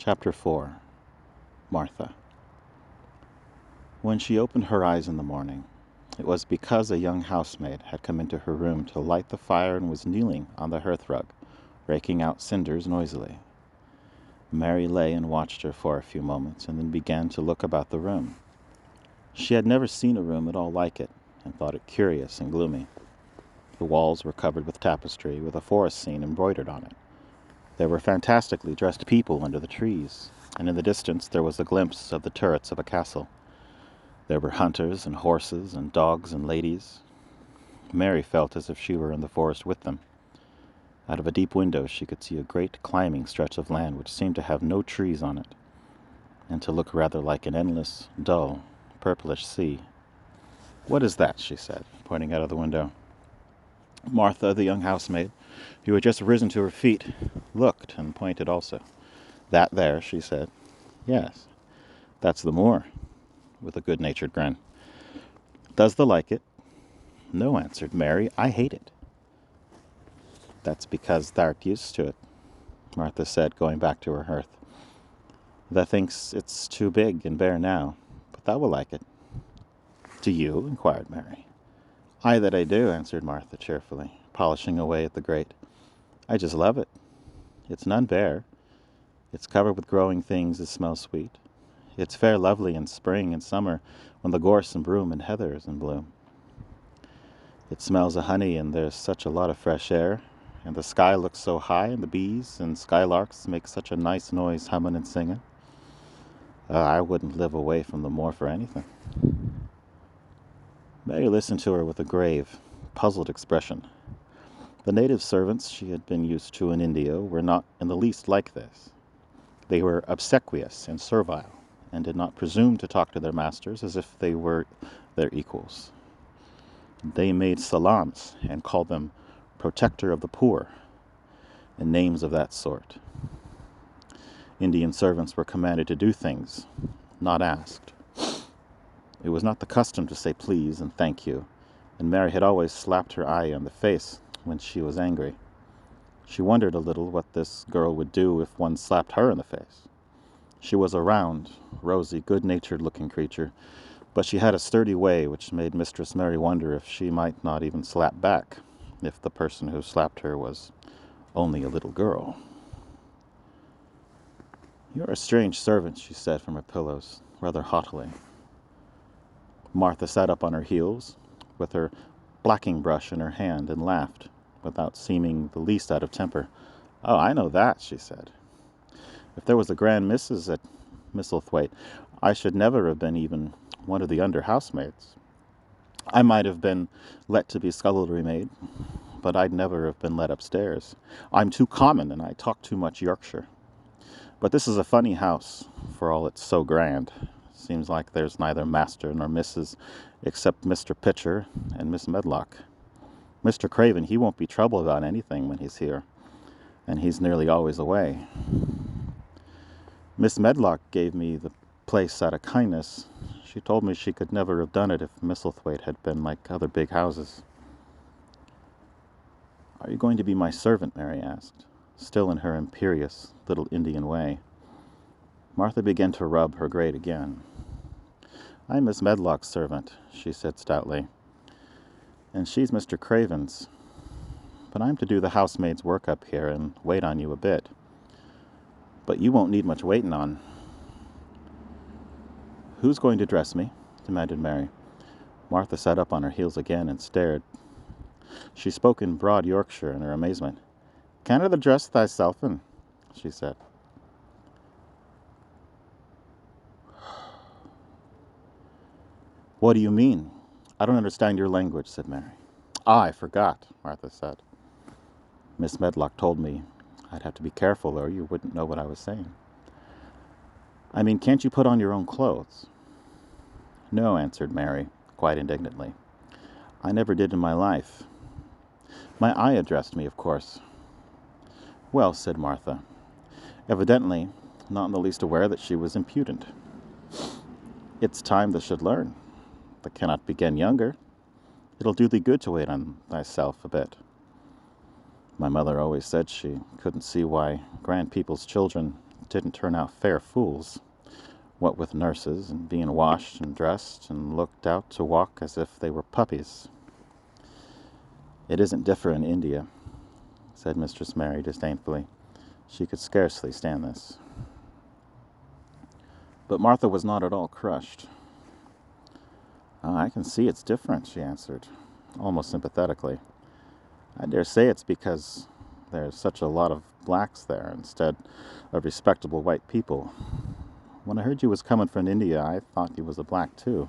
Chapter 4. Martha. When she opened her eyes in the morning, it was because a young housemaid had come into her room to light the fire and was kneeling on the hearthrug, raking out cinders noisily. Mary lay and watched her for a few moments and then began to look about the room. She had never seen a room at all like it and thought it curious and gloomy. The walls were covered with tapestry with a forest scene embroidered on it. There were fantastically dressed people under the trees, and in the distance there was a glimpse of the turrets of a castle. There were hunters and horses and dogs and ladies. Mary felt as if she were in the forest with them. Out of a deep window she could see a great climbing stretch of land which seemed to have no trees on it, and to look rather like an endless, dull, purplish sea. "What is that?" she said, pointing out of the window. Martha, the young housemaid, who had just risen to her feet, looked and pointed also. "That there," she said. "Yes, that's the moor," with a good-natured grin. "Does thee like it?" "No," answered Mary, "I hate it." "That's because thou'rt used to it," Martha said, going back to her hearth. "Thou thinks it's too big and bare now, but thou will like it." "Do you?" inquired Mary. "Aye, that I do," answered Martha cheerfully, polishing away at the grate. "I just love it. It's none bare. It's covered with growing things that smell sweet. It's fair lovely in spring and summer when the gorse and broom and heather is in bloom. It smells of honey and there's such a lot of fresh air, and the sky looks so high and the bees and skylarks make such a nice noise humming and singing. I wouldn't live away from the moor for anything." Mary listened to her with a grave, puzzled expression. The native servants she had been used to in India were not in the least like this. They were obsequious and servile, and did not presume to talk to their masters as if they were their equals. They made salams and called them protector of the poor, and names of that sort. Indian servants were commanded to do things, not asked. It was not the custom to say please and thank you, and Mary had always slapped her eye on the face when she was angry. She wondered a little what this girl would do if one slapped her in the face. She was a round, rosy, good-natured looking creature, but she had a sturdy way which made Mistress Mary wonder if she might not even slap back, if the person who slapped her was only a little girl. "You're a strange servant," she said from her pillows, rather haughtily. Martha sat up on her heels, with her blacking brush in her hand, and laughed, without seeming the least out of temper. "Oh, I know that," she said. "If there was a grand missus at Misselthwaite, I should never have been even one of the under housemaids. I might have been let to be scullery maid, but I'd never have been let upstairs. I'm too common, and I talk too much Yorkshire. But this is a funny house, for all it's so grand. Seems like there's neither master nor missus, except Mr. Pitcher and Miss Medlock. Mr. Craven, he won't be troubled about anything when he's here, and he's nearly always away. Miss Medlock gave me the place out of kindness. She told me she could never have done it if Misselthwaite had been like other big houses." "Are you going to be my servant?" Mary asked, still in her imperious little Indian way. Martha began to rub her grate again. "I'm Miss Medlock's servant," she said stoutly, "and she's Mr. Craven's. But I'm to do the housemaid's work up here and wait on you a bit. But you won't need much waiting on." "Who's going to dress me?" demanded Mary. Martha sat up on her heels again and stared. She spoke in broad Yorkshire in her amazement. "Canna thou dress thyself?" she said. "What do you mean? I don't understand your language," said Mary. "Ah, I forgot," Martha said. "Miss Medlock told me I'd have to be careful or you wouldn't know what I was saying. I mean, can't you put on your own clothes?" "No," answered Mary, quite indignantly. "I never did in my life. My ayah dressed me, of course." "Well," said Martha, evidently not in the least aware that she was impudent. "It's time thou should learn. Thou cannot begin younger. It'll do thee good to wait on thyself a bit. My mother always said she couldn't see why grand people's children didn't turn out fair fools, what with nurses and being washed and dressed and looked out to walk as if they were puppies. "It isn't different in India," said Mistress Mary disdainfully. She could scarcely stand this. But Martha was not at all crushed. "I can see it's different," she answered, almost sympathetically. "I dare say it's because there's such a lot of blacks there instead of respectable white people. When I heard you was coming from India, I thought you was a black too."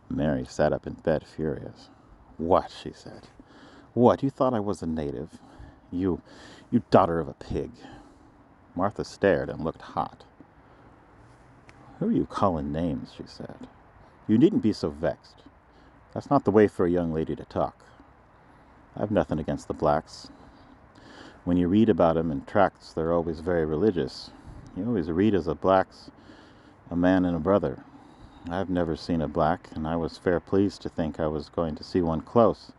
Mary sat up in bed, furious. "What?" she said. "What? You thought I was a native? You daughter of a pig." Martha stared and looked hot. "Who are you calling names?" she said. "You needn't be so vexed. That's not the way for a young lady to talk. I've nothing against the blacks. When you read about 'em in tracts, they're always very religious. You always read as a black's a man and a brother. I've never seen a black, and I was fair pleased to think I was going to see one close.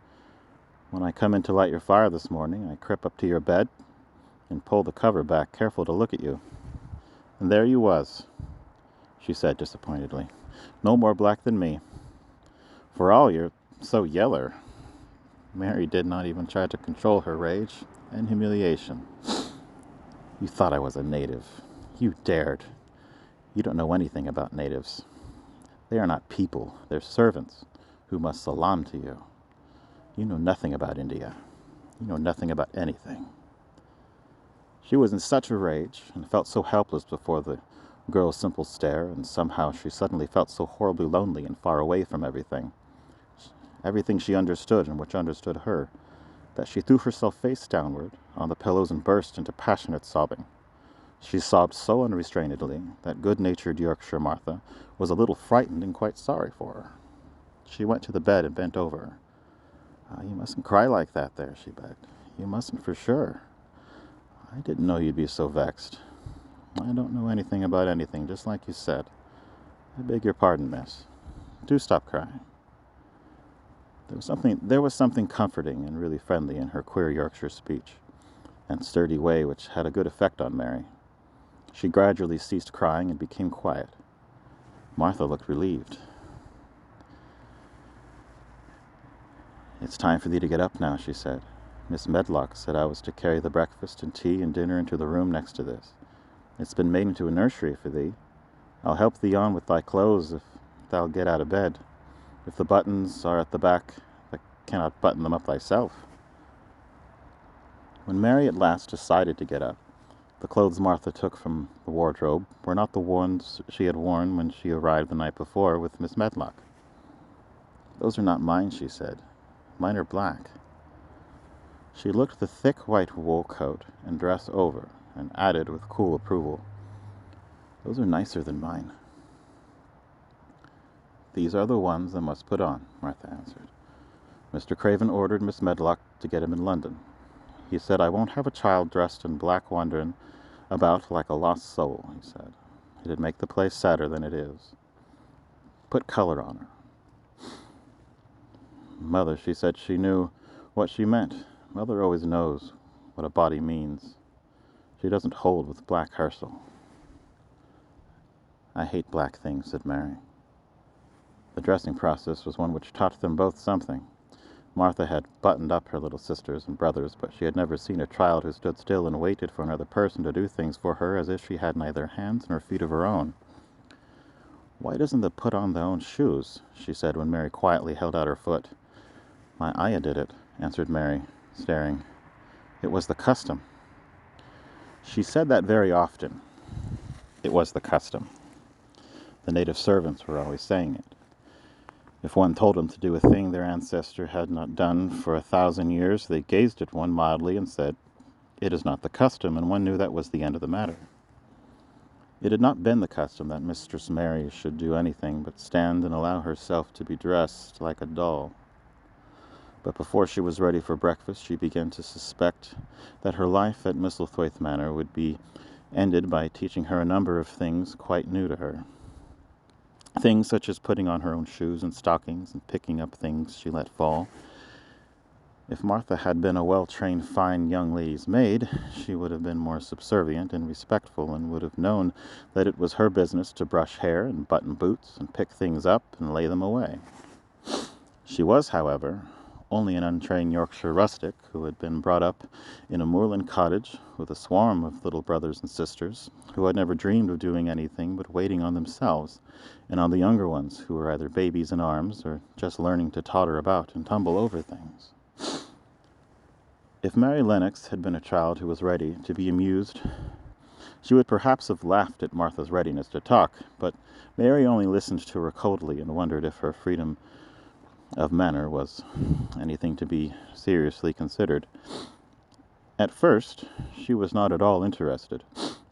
When I come in to light your fire this morning, I crept up to your bed and pulled the cover back, careful to look at you. And there you was," she said disappointedly. "No more black than me. For all you're so yeller." Mary did not even try to control her rage and humiliation. "You thought I was a native. You dared. You don't know anything about natives. They are not people. They're servants who must salaam to you. You know nothing about India. You know nothing about anything." She was in such a rage and felt so helpless before the girl's simple stare, and somehow she suddenly felt so horribly lonely and far away from everything she understood and which understood her, that she threw herself face downward on the pillows and burst into passionate sobbing. She sobbed so unrestrainedly that good-natured Yorkshire Martha was a little frightened and quite sorry for her. She went to the bed and bent over her. "You mustn't cry like that there," she begged. "You mustn't for sure. I didn't know you'd be so vexed. I don't know anything about anything, just like you said. I beg your pardon, miss. Do stop crying." There was something comforting and really friendly in her queer Yorkshire speech and sturdy way which had a good effect on Mary. She gradually ceased crying and became quiet. Martha looked relieved. "It's time for thee to get up now," she said. "Miss Medlock said I was to carry the breakfast and tea and dinner into the room next to this. It's been made into a nursery for thee. I'll help thee on with thy clothes if thou'll get out of bed. If the buttons are at the back, thou cannot button them up thyself." When Mary at last decided to get up, the clothes Martha took from the wardrobe were not the ones she had worn when she arrived the night before with Miss Medlock. "Those are not mine," she said. "Mine are black." She looked the thick white wool coat and dress over and added with cool approval, "Those are nicer than mine." "These are the ones I must put on," Martha answered. "Mr. Craven ordered Miss Medlock to get 'em in London. He said I won't have a child dressed in black wandering about like a lost soul," he said. "It'd make the place sadder than it is. Put color on her." Mother, she said she knew what she meant. Mother always knows what a body means. She doesn't hold with black harsel. "I hate black things," said Mary. The dressing process was one which taught them both something. Martha had buttoned up her little sisters and brothers, but she had never seen a child who stood still and waited for another person to do things for her as if she had neither hands nor feet of her own. "Why doesn't they put on their own shoes?" she said when Mary quietly held out her foot. "My ayah did it," answered Mary, staring. "It was the custom." She said that very often. It was the custom. The native servants were always saying it. If one told them to do a thing their ancestor had not done for 1,000 years, they gazed at one mildly and said, "It is not the custom," and one knew that was the end of the matter. It had not been the custom that Mistress Mary should do anything but stand and allow herself to be dressed like a doll. But before she was ready for breakfast, she began to suspect that her life at Misselthwaite Manor would be ended by teaching her a number of things quite new to her. Things such as putting on her own shoes and stockings and picking up things she let fall, If Martha had been a well-trained fine young lady's maid, she would have been more subservient and respectful, and would have known that it was her business to brush hair and button boots and pick things up and lay them away. She was, however, only an untrained Yorkshire rustic who had been brought up in a moorland cottage with a swarm of little brothers and sisters who had never dreamed of doing anything but waiting on themselves and on the younger ones who were either babies in arms or just learning to totter about and tumble over things. If Mary Lennox had been a child who was ready to be amused, she would perhaps have laughed at Martha's readiness to talk, but Mary only listened to her coldly and wondered if her freedom of manner was anything to be seriously considered. At first, she was not at all interested,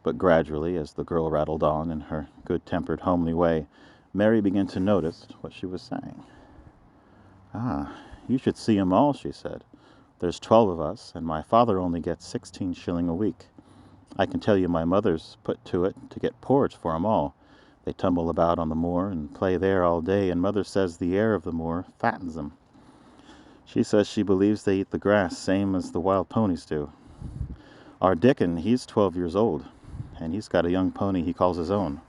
but gradually, as the girl rattled on in her good-tempered, homely way, Mary began to notice what she was saying. "Ah, you should see 'em all," she said. "There's 12 of us, and my father only gets 16 shilling a week. I can tell you my mother's put to it to get porridge for 'em all. They tumble about on the moor and play there all day, and mother says the air of the moor fattens 'em. She says she believes they eat the grass same as the wild ponies do. Our Dickon, he's 12 years old, and he's got a young pony he calls his own."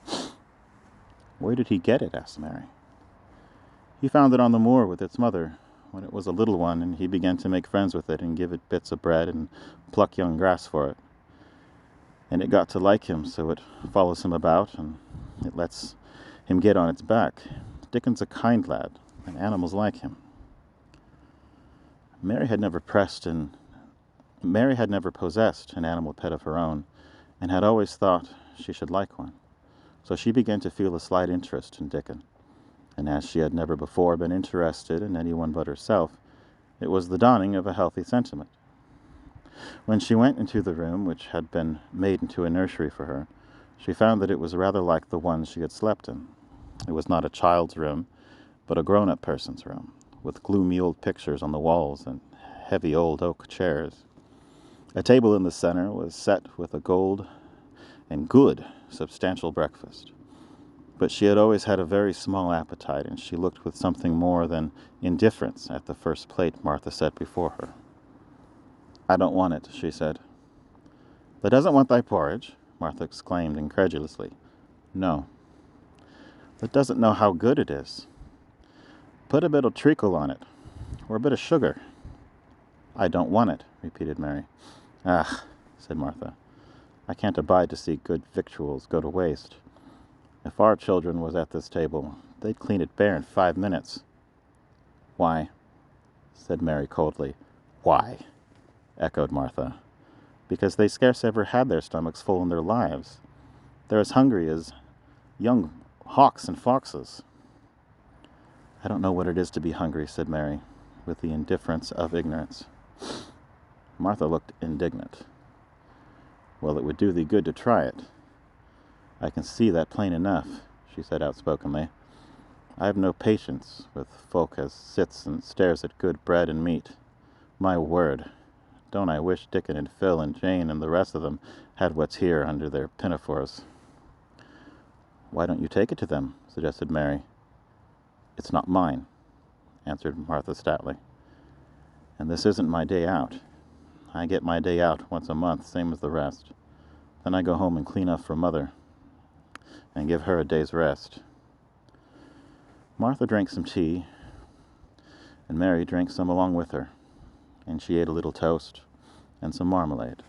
"Where did he get it?" asked Mary. "He found it on the moor with its mother when it was a little one, and he began to make friends with it and give it bits of bread and pluck young grass for it. And it got to like him, so it follows him about, and it lets him get on its back. Dickon's a kind lad, and animals like him." Mary had never possessed an animal pet of her own, and had always thought she should like one. So she began to feel a slight interest in Dickon, and as she had never before been interested in anyone but herself, it was the dawning of a healthy sentiment. When she went into the room which had been made into a nursery for her, she found that it was rather like the one she had slept in. It was not a child's room, but a grown-up person's room, with gloomy old pictures on the walls and heavy old oak chairs. A table in the center was set with a good, substantial breakfast. But she had always had a very small appetite, and she looked with something more than indifference at the first plate Martha set before her. "I don't want it," she said. "Thou doesn't want thy porridge?" Martha exclaimed incredulously. "No." "Thou doesn't know how good it is. Put a bit of treacle on it, or a bit of sugar." "I don't want it," repeated Mary. "Ah," said Martha, "I can't abide to see good victuals go to waste. If our children was at this table, they'd clean it bare in 5 minutes." "Why?" said Mary coldly. "Why?" echoed Martha. "Because they scarce ever had their stomachs full in their lives. They're as hungry as young hawks and foxes." "I don't know what it is to be hungry," said Mary, with the indifference of ignorance. Martha looked indignant. "Well, it would do thee good to try it. I can see that plain enough," she said outspokenly. "I have no patience with folk as sits and stares at good bread and meat. My word, don't I wish Dickon and Phil and Jane and the rest of them had what's here under their pinafores." "Why don't you take it to them?" suggested Mary. "It's not mine," answered Martha stoutly. "And this isn't my day out. I get my day out once a month, same as the rest. Then I go home and clean up for Mother and give her a day's rest." Martha drank some tea, and Mary drank some along with her, and she ate a little toast and some marmalade.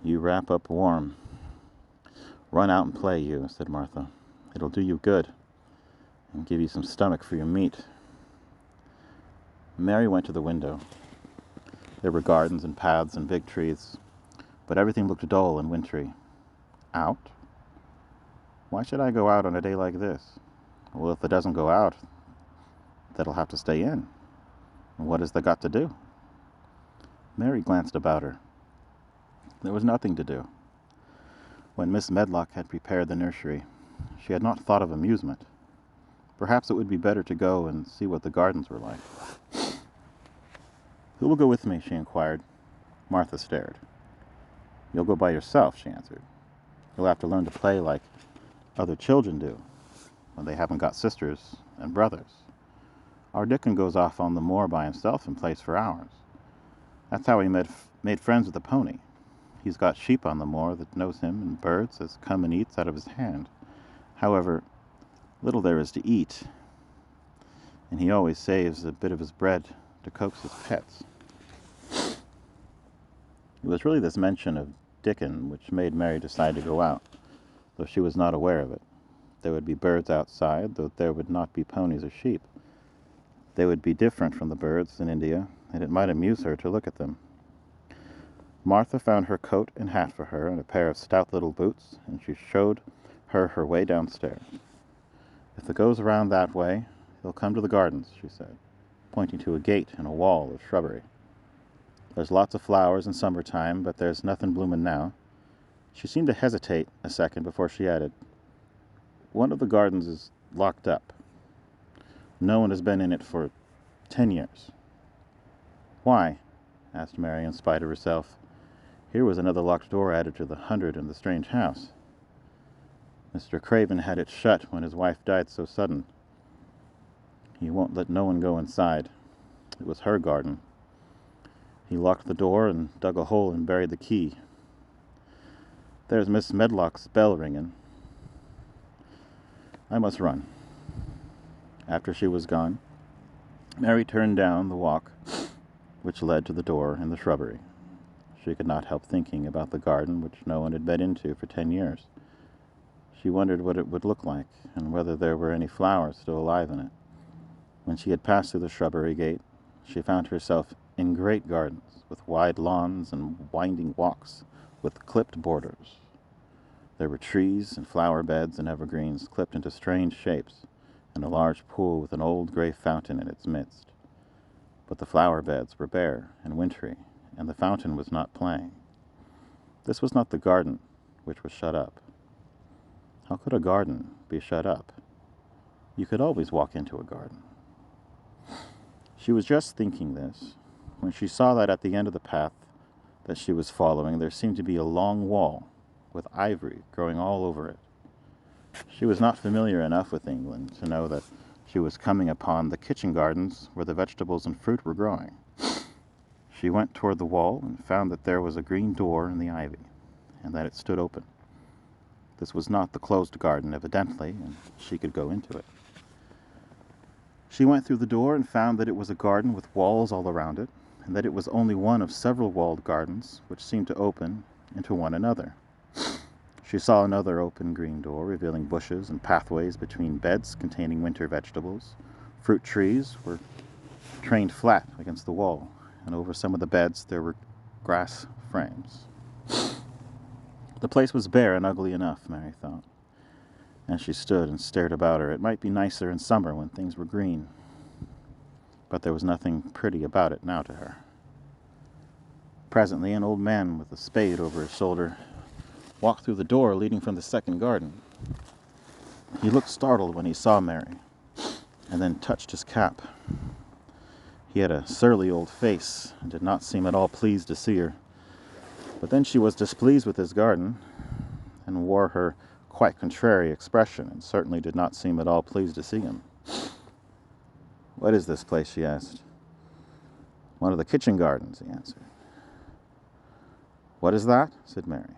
"You wrap up warm. Run out and play, you," said Martha. "It'll do you good, and give you some stomach for your meat." Mary went to the window. There were gardens and paths and big trees, but everything looked dull and wintry. "Out? Why should I go out on a day like this?" "Well, if it doesn't go out, that'll have to stay in. And what has they got to do?" Mary glanced about her. There was nothing to do. When Miss Medlock had prepared the nursery, she had not thought of amusement. Perhaps it would be better to go and see what the gardens were like. "Who will go with me?" she inquired. Martha stared. "You'll go by yourself," she answered. "You'll have to learn to play like other children do when they haven't got sisters and brothers. Our Dickon goes off on the moor by himself and plays for hours. That's how he made friends with the pony. He's got sheep on the moor that knows him, and birds as come and eats out of his hand. However, little there is to eat, and he always saves a bit of his bread to coax his pets. It was really this mention of Dickon which made Mary decide to go out, though she was not aware of it. There would be birds outside, though there would not be ponies or sheep. They would be different from the birds in India, and it might amuse her to look at them. Martha found her coat and hat for her, and a pair of stout little boots, and she showed her her way downstairs. "If it goes around that way, he'll come to the gardens," she said, pointing to a gate in a wall of shrubbery. "There's lots of flowers in summertime, but there's nothing bloomin' now." She seemed to hesitate a second before she added, "One of the gardens is locked up. No one has been in it for 10 years. "Why?" asked Mary in spite of herself. Here was another locked door added to the 100 in the strange house. Mr. Craven had it shut when his wife died so sudden. He won't let no one go inside. It was her garden. He locked the door and dug a hole and buried the key. There's Miss Medlock's bell ringing. I must run." After she was gone, Mary turned down the walk which led to the door in the shrubbery. She could not help thinking about the garden which no one had been into for 10 years. She wondered what it would look like, and whether there were any flowers still alive in it. When she had passed through the shrubbery gate, she found herself in great gardens, with wide lawns and winding walks, with clipped borders. There were trees and flower beds and evergreens clipped into strange shapes, and a large pool with an old gray fountain in its midst. But the flower beds were bare and wintry, and the fountain was not playing. This was not the garden, which was shut up. How could a garden be shut up? You could always walk into a garden. She was just thinking this when she saw that at the end of the path that she was following there seemed to be a long wall with ivory growing all over it. She was not familiar enough with England to know that she was coming upon the kitchen gardens where the vegetables and fruit were growing. She went toward the wall and found that there was a green door in the ivy, and that it stood open. This was not the closed garden, evidently, and she could go into it. She went through the door and found that it was a garden with walls all around it, and that it was only one of several walled gardens which seemed to open into one another. She saw another open green door, revealing bushes and pathways between beds containing winter vegetables. Fruit trees were trained flat against the wall, and over some of the beds there were grass frames. The place was bare and ugly enough, Mary thought, as she stood and stared about her. It might be nicer in summer when things were green, but there was nothing pretty about it now to her. Presently, an old man with a spade over his shoulder walked through the door leading from the second garden. He looked startled when he saw Mary, and then touched his cap. He had a surly old face, and did not seem at all pleased to see her. But then she was displeased with his garden, and wore her quite contrary expression, and certainly did not seem at all pleased to see him. "What is this place?" she asked. "One of the kitchen gardens," he answered. "What is that?" said Mary,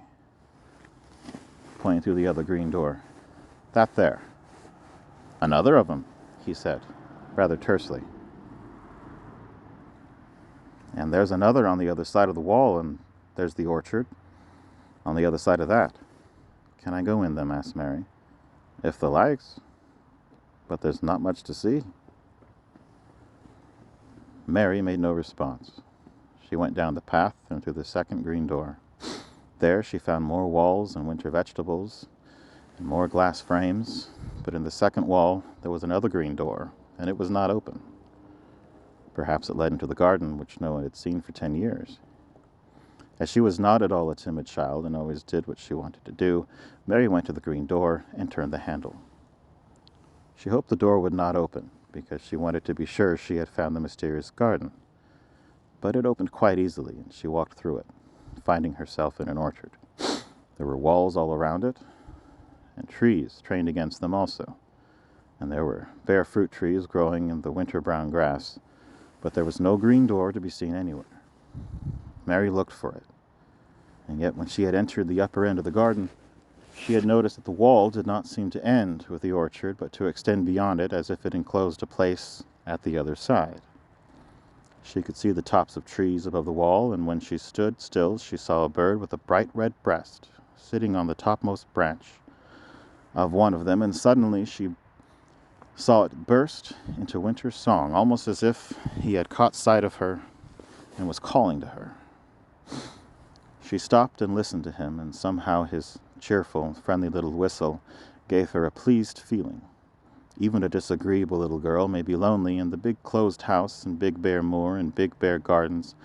pointing through the other green door. "That there." "Another of 'em," he said, rather tersely. "And there's another on the other side of the wall, and there's the orchard on the other side of that." "Can I go in them?" asked Mary. "If the likes, but there's not much to see." Mary made no response. She went down the path and through the second green door. There she found more walls and winter vegetables and more glass frames, but in the second wall there was another green door, and it was not open. Perhaps it led into the garden which no one had seen for 10 years. As she was not at all a timid child and always did what she wanted to do, Mary went to the green door and turned the handle. She hoped the door would not open, because she wanted to be sure she had found the mysterious garden. But it opened quite easily, and she walked through it, finding herself in an orchard. There were walls all around it, and trees trained against them also. and there were bare fruit trees growing in the winter-brown grass, but there was no green door to be seen anywhere. Mary looked for it, and yet when she had entered the upper end of the garden, she had noticed that the wall did not seem to end with the orchard, but to extend beyond it as if it enclosed a place at the other side. She could see the tops of trees above the wall, and when she stood still, she saw a bird with a bright red breast sitting on the topmost branch of one of them, and suddenly she saw it burst into winter song, almost as if he had caught sight of her and was calling to her. She stopped and listened to him, and somehow his cheerful, friendly little whistle gave her a pleased feeling. Even a disagreeable little girl may be lonely, and the big closed house and big bare moor and big bare gardens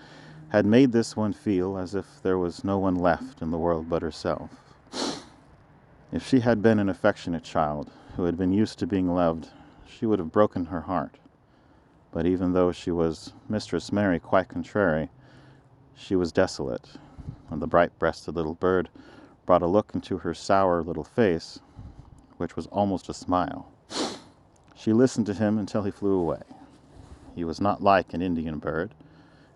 had made this one feel as if there was no one left in the world but herself. If she had been an affectionate child who had been used to being loved, she would have broken her heart. But even though she was Mistress Mary quite contrary, she was desolate, and the bright-breasted little bird brought a look into her sour little face, which was almost a smile. She listened to him until he flew away. He was not like an Indian bird,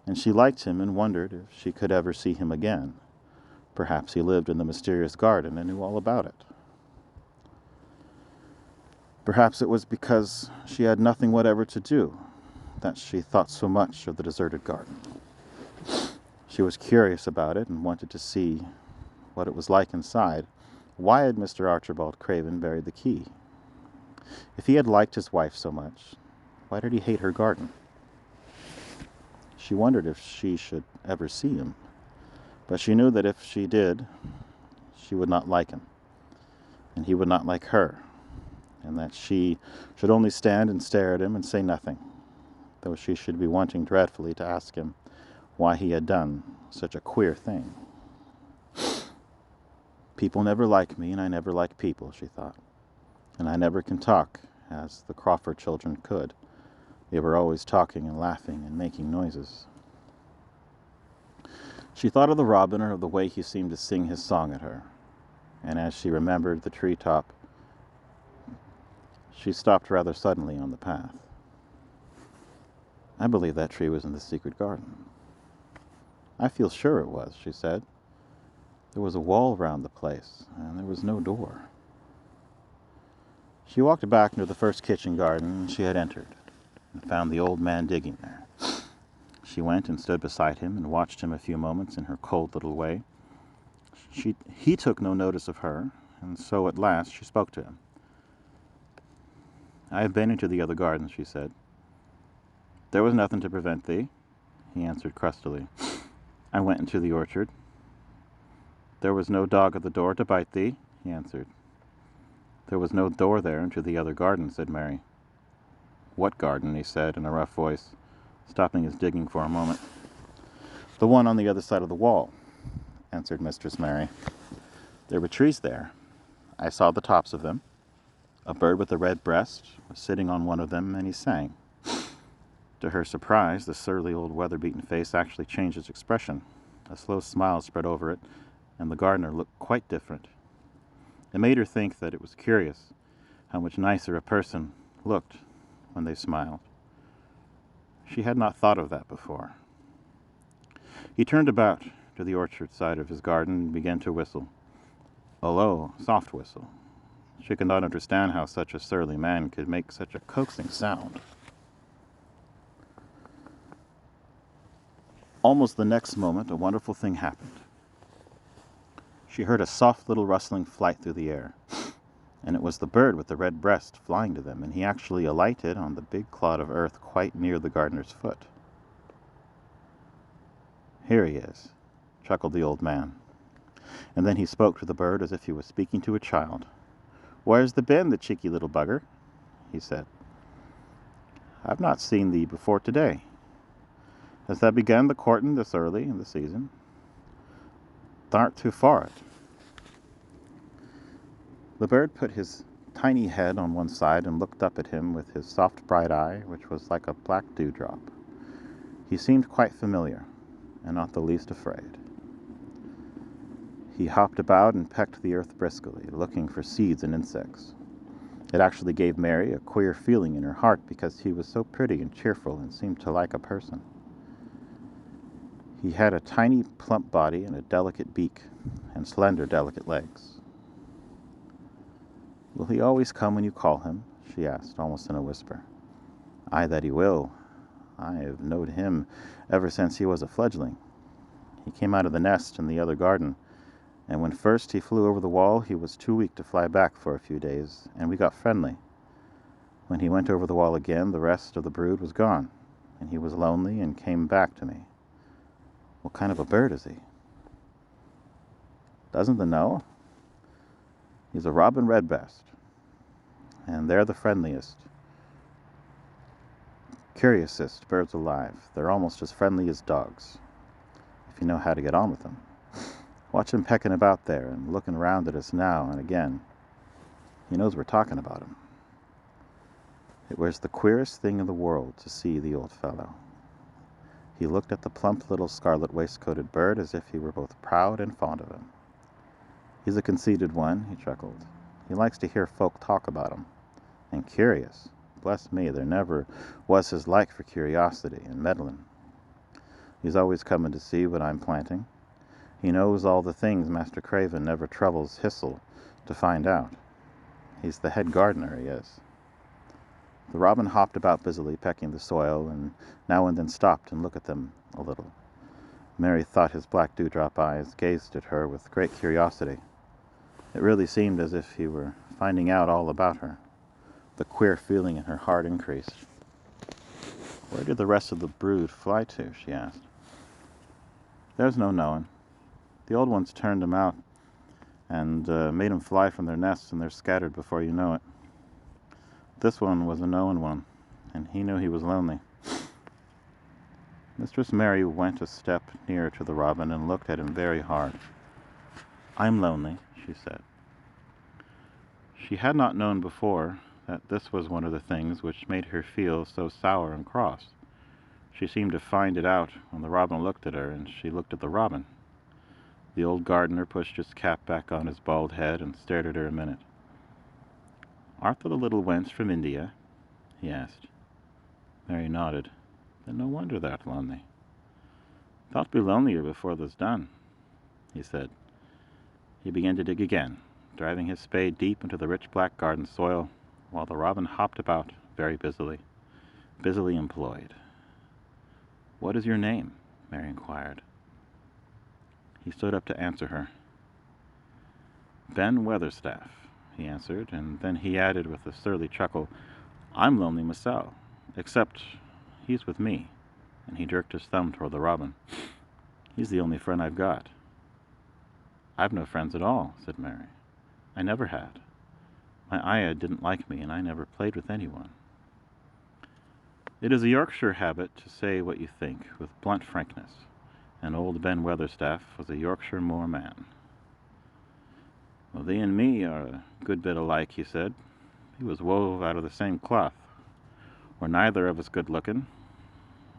and she liked him and wondered if she could ever see him again. Perhaps he lived in the mysterious garden and knew all about it. Perhaps it was because she had nothing whatever to do that she thought so much of the deserted garden. She was curious about it and wanted to see what it was like inside. Why had Mr. Archibald Craven buried the key? If he had liked his wife so much, why did he hate her garden? She wondered if she should ever see him, but she knew that if she did, she would not like him, and he would not like her, and that she should only stand and stare at him and say nothing, though she should be wanting dreadfully to ask him why he had done such a queer thing. People never like me, and I never like people, she thought, and I never can talk as the Crawford children could. They were always talking and laughing and making noises. She thought of the robin or of the way he seemed to sing his song at her, and as she remembered the treetop, she stopped rather suddenly on the path. I believe that tree was in the secret garden. I feel sure it was, she said. There was a wall round the place, and there was no door. She walked back into the first kitchen garden she had entered, and found the old man digging there. She went and stood beside him and watched him a few moments in her cold little way. He took no notice of her, and so at last she spoke to him. I have been into the other garden, she said. There was nothing to prevent thee, he answered crustily. I went into the orchard. There was no dog at the door to bite thee, he answered. There was no door there into the other garden, said Mary. What garden? He said in a rough voice, stopping his digging for a moment. The one on the other side of the wall, answered Mistress Mary. There were trees there. I saw the tops of them. A bird with a red breast was sitting on one of them, and he sang. To her surprise, the surly old weather-beaten face actually changed its expression. A slow smile spread over it, and the gardener looked quite different. It made her think that it was curious how much nicer a person looked when they smiled. She had not thought of that before. He turned about to the orchard side of his garden and began to whistle. A low, soft whistle. She could not understand how such a surly man could make such a coaxing sound. Almost the next moment, a wonderful thing happened. She heard a soft little rustling flight through the air, and it was the bird with the red breast flying to them, and he actually alighted on the big clod of earth quite near the gardener's foot. Here he is, chuckled the old man, and then he spoke to the bird as if he was speaking to a child. Where's thee been, the cheeky little bugger? He said. I've not seen thee before today. Has thou begun the courting this early in the season? Thou'rt too far it. The bird put his tiny head on one side and looked up at him with his soft bright eye, which was like a black dewdrop. He seemed quite familiar, and not the least afraid. He hopped about and pecked the earth briskly, looking for seeds and insects. It actually gave Mary a queer feeling in her heart because he was so pretty and cheerful and seemed to like a person. He had a tiny, plump body and a delicate beak and slender, delicate legs. "Will he always come when you call him?" she asked, almost in a whisper. "Aye, that he will. I have knowed him ever since he was a fledgling. He came out of the nest in the other garden, and when first he flew over the wall, he was too weak to fly back for a few days, and we got friendly. When he went over the wall again, the rest of the brood was gone, and he was lonely and came back to me. What kind of a bird is he?" "Doesn't thou know? He's a robin redbreast, and they're the friendliest, curiousest birds alive. They're almost as friendly as dogs, if you know how to get on with them. Watch him pecking about there and looking round at us now and again. He knows we're talking about him." It was the queerest thing in the world to see the old fellow. He looked at the plump little scarlet waistcoated bird as if he were both proud and fond of him. "He's a conceited one," he chuckled. "He likes to hear folk talk about him. And curious. Bless me, there never was his like for curiosity and meddling. He's always coming to see what I'm planting. He knows all the things Master Craven never troubles Hissel to find out. He's the head gardener, he is." The robin hopped about busily, pecking the soil, and now and then stopped and looked at them a little. Mary thought his black dewdrop eyes gazed at her with great curiosity. It really seemed as if he were finding out all about her. The queer feeling in her heart increased. "Where did the rest of the brood fly to?" she asked. "There's no knowing. The old ones turned 'em out and made 'em fly from their nests, and they're scattered before you know it. This one was a knowing one, and he knew he was lonely." Mistress Mary went a step nearer to the robin and looked at him very hard. "I'm lonely," she said. She had not known before that this was one of the things which made her feel so sour and cross. She seemed to find it out when the robin looked at her, and she looked at the robin. The old gardener pushed his cap back on his bald head and stared at her a minute. "Art thou the little wench from India?" he asked. Mary nodded. "Then no wonder thou'rt lonely." "Thou'lt be lonelier before thou's done," he said. He began to dig again, driving his spade deep into the rich black garden soil, while the robin hopped about very busily employed. "What is your name?" Mary inquired. He stood up to answer her. "Ben Weatherstaff," he answered, and then he added with a surly chuckle, "I'm lonely myself, except he's with me," and he jerked his thumb toward the robin. "He's the only friend I've got." "I've no friends at all," said Mary. "I never had. My ayah didn't like me, and I never played with anyone." It is a Yorkshire habit to say what you think with blunt frankness, and old Ben Weatherstaff was a Yorkshire moor man. "Well, thee and me are a good bit alike," he said. "We was wove out of the same cloth. We're neither of us good-looking,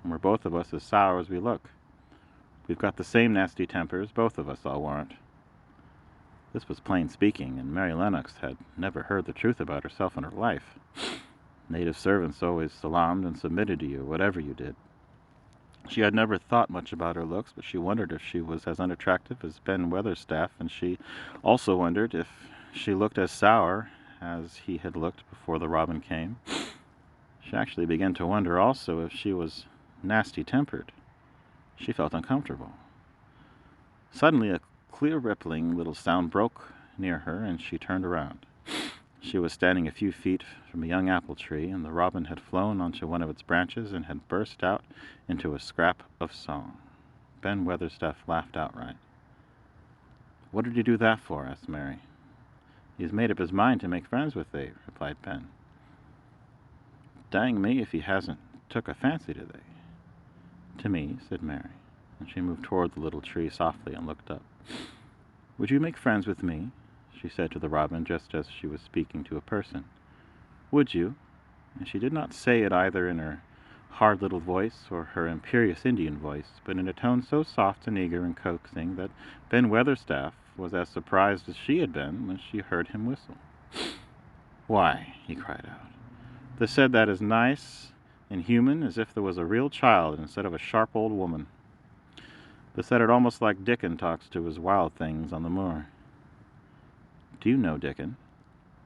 and we're both of us as sour as we look. We've got the same nasty tempers, both of us, I'll warrant." This was plain speaking, and Mary Lennox had never heard the truth about herself in her life. Native servants always salaamed and submitted to you, whatever you did. She had never thought much about her looks, but she wondered if she was as unattractive as Ben Weatherstaff, and she also wondered if she looked as sour as he had looked before the robin came. She actually began to wonder also if she was nasty-tempered. She felt uncomfortable. Suddenly a clear rippling little sound broke near her, and she turned around. She was standing a few feet from a young apple tree, and the robin had flown onto one of its branches and had burst out into a scrap of song. Ben Weatherstaff laughed outright. "What did you do that for?" asked Mary. "He's made up his mind to make friends with thee," replied Ben. "Dang me if he hasn't took a fancy to thee." "To me," said Mary, and she moved toward the little tree softly and looked up. "Would you make friends with me?" she said to the robin, just as she was speaking to a person. "Would you?" And she did not say it either in her hard little voice or her imperious Indian voice, but in a tone so soft and eager and coaxing that Ben Weatherstaff was as surprised as she had been when she heard him whistle. Why, he cried out, they said that as nice and human as if there was a real child instead of a sharp old woman. They said it almost like Dickon talks to his wild things on the moor. Do you know Dickon?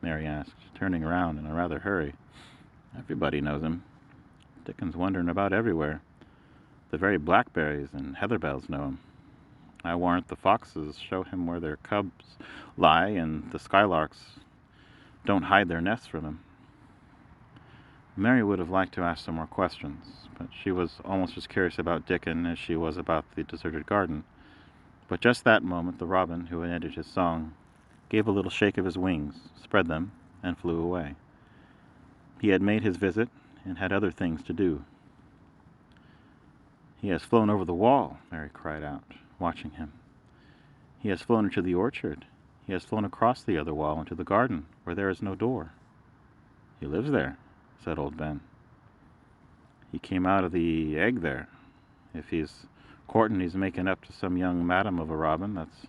Mary asked, turning around in a rather hurry. Everybody knows him. Dickon's wandering about everywhere. The very blackberries and heatherbells know him. I warrant the foxes show him where their cubs lie, and the skylarks don't hide their nests from him. Mary would have liked to ask some more questions, but she was almost as curious about Dickon as she was about the deserted garden. But just that moment the robin, who had ended his song, gave a little shake of his wings, spread them, and flew away. He had made his visit and had other things to do. He has flown over the wall, Mary cried out, watching him. He has flown into the orchard. He has flown across the other wall into the garden, where there is no door. He lives there, said old Ben. He came out of the egg there. If he's courting, he's making up to some young madam of a robin that's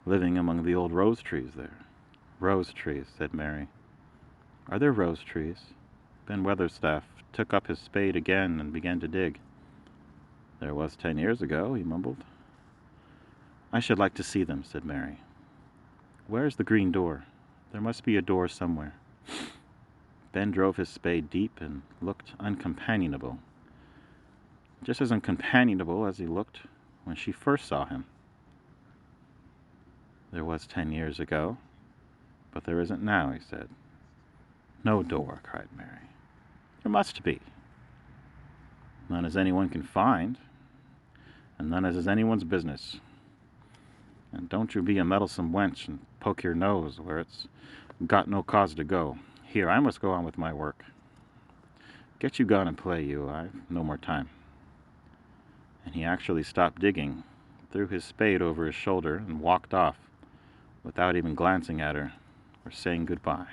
living among the old rose trees there. Rose trees, said Mary. Are there rose trees? Ben Weatherstaff took up his spade again and began to dig. There was 10 years ago, he mumbled. I should like to see them, said Mary. Where is the green door? There must be a door somewhere. Ben drove his spade deep and looked uncompanionable. Just as uncompanionable as he looked when she first saw him. There was 10 years ago, but there isn't now, he said. No door, cried Mary. There must be. None as anyone can find, and none as is anyone's business. And don't you be a meddlesome wench and poke your nose where it's got no cause to go. Here, I must go on with my work. Get you gone and play, you. I've no more time. And he actually stopped digging, threw his spade over his shoulder, and walked off, without even glancing at her or saying goodbye.